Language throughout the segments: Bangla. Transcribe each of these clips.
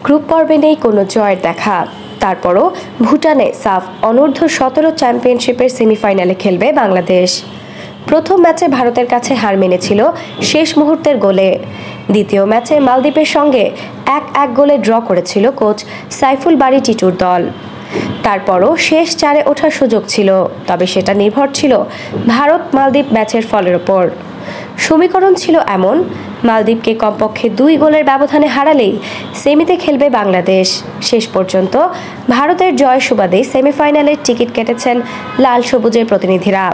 গ্রুপ পর্বে নেই কোনো জয়ের দেখা, তারপরও ভুটানে সাফ অনূর্ধ্ব-17 চ্যাম্পিয়নশিপের সেমিফাইনালে খেলবে বাংলাদেশ। প্রথম ম্যাচে ভারতের কাছে হার মেনেছিল শেষ মুহূর্তের গোলে। দ্বিতীয় ম্যাচে মালদ্বীপের সঙ্গে 1-1 গোলে ড্র করেছিল কোচ সাইফুল বারী টিটুর দল। তারপরও শেষ 4-এ ওঠার সুযোগ ছিল, তবে সেটা নির্ভর ছিল ভারত মালদ্বীপ ম্যাচের ফলের ওপর। সমীকরণ ছিল এমন, মালদ্বীপকে কমপক্ষে 2 গোলের ব্যবধানে হারালেই সেমিতে খেলবে বাংলাদেশ। শেষ পর্যন্ত ভারতের জয় সুবাদে সেমিফাইনালের টিকিট কেটেছেন লাল সবুজের প্রতিনিধিরা।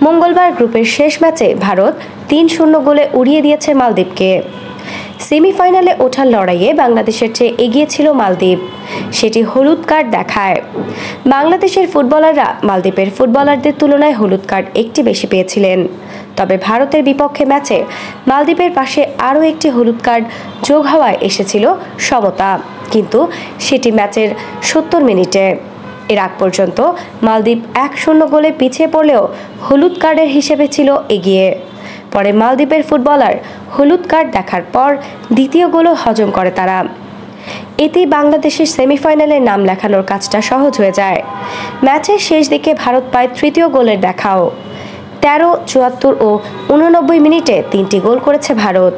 মঙ্গলবার গ্রুপের শেষ ম্যাচে ভারত 3-0 গোলে উড়িয়ে দিয়েছে মালদ্বীপকে। সেমিফাইনালে ওঠার লড়াইয়ে বাংলাদেশের চেয়ে এগিয়ে ছিল মালদ্বীপ, সেটি হলুদ কার্ড দেখায়। বাংলাদেশের ফুটবলাররা মালদ্বীপের ফুটবলারদের তুলনায় হলুদ কার্ড একটি বেশি পেয়েছিলেন। তবে ভারতের বিপক্ষে ম্যাচে মালদ্বীপের পাশে আরও একটি হলুদ কার্ড যোগ হওয়ায় এসেছিল সমতা, কিন্তু সেটি ম্যাচের 70 মিনিটে। এর আগ পর্যন্ত মালদ্বীপ 1-0 গোলে পিছিয়ে পড়লেও হলুদ কার্ডের হিসেবে ছিল এগিয়ে। পরে মালদ্বীপের ফুটবলার হলুদ কার্ড দেখার পর দ্বিতীয় গোলও হজম করে তারা। এতেই বাংলাদেশের সেমিফাইনালে নাম লেখানোর কাজটা সহজ হয়ে যায়। ম্যাচের শেষ দিকে ভারত পায় তৃতীয় গোলের দেখাও। 13, 74 ও 89 মিনিটে 3টি গোল করেছে ভারত।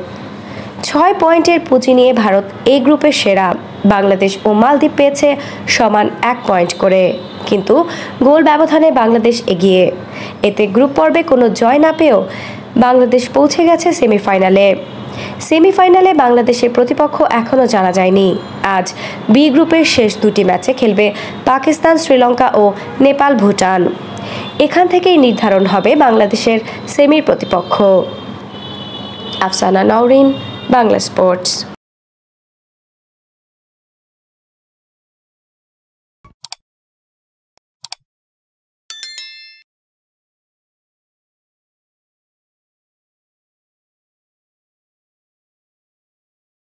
6 পয়েন্টের পুঁজি নিয়ে ভারত এই গ্রুপের সেরা। বাংলাদেশ ও মালদ্বীপ পেয়েছে সমান 1 পয়েন্ট করে, কিন্তু গোল ব্যবধানে বাংলাদেশ এগিয়ে। এতে গ্রুপ পর্বে কোনো জয় না পেয়েও বাংলাদেশ পৌঁছে গেছে সেমিফাইনালে। সেমিফাইনালে বাংলাদেশের প্রতিপক্ষ এখনও জানা যায়নি। আজ বি গ্রুপের শেষ 2টি ম্যাচে খেলবে পাকিস্তান, শ্রীলঙ্কা ও নেপাল, ভুটান। এখান থেকেই নির্ধারণ হবে বাংলাদেশের সেমির প্রতিপক্ষ। আফসানা নওরিন, বাংলা স্পোর্টস।